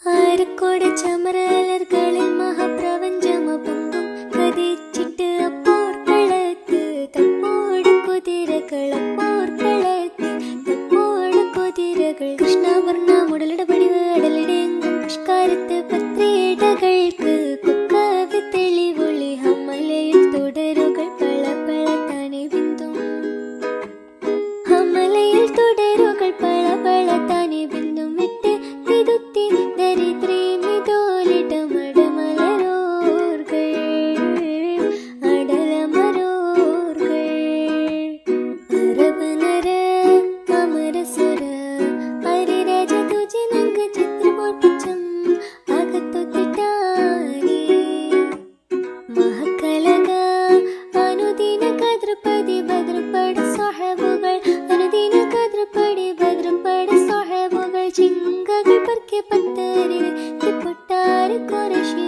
ആരക്കോട് ചമരലർകളിൽ മഹാപ്രപഞ്ചമപൊങ്കും കതിച്ചിട്ട് അപ്പോർക്കളത്ത് തപ്പോട് കുതിരകളപ്പോർക്കളത്ത് തപ്പോട് കുതിരകൾ കൃഷ്ണവർണ്ണ മുടലിടപടിവ് അടലിടെങ്കും പുഷ്കാരത്ത് പത്രിയിടകൾക്ക് കൊക്കവി തെളിവൊളി ഹമലയിൽ തുടരുകൾ പള പള താനെ ബിന്ദും ഹമലയിൽ തുടരുകൾ പള പള താനെ ബിന്ദും വിട്ട് തിരുത്തി ദരിദ്രീ മിതോലിടമടമലരോർകൾ അടലമരോർകൾ അരബനര അമരസുര ഹരിരാജ തുജനങ്ക ചിത്രമോർപ്പിച്ചം അകത്തൊത്തിട്ടാനേ മഹക്കലക അനുദിന കദ്രപതി ഭദ്രപട സാഹബുകൾ അനുദിന കദ്രപടി ഭദ്രപട സാഹബുകൾ ചിങ്കകൾ പർക്കെ പത്തരിൽ പൊട്ടാറ് കൊരശി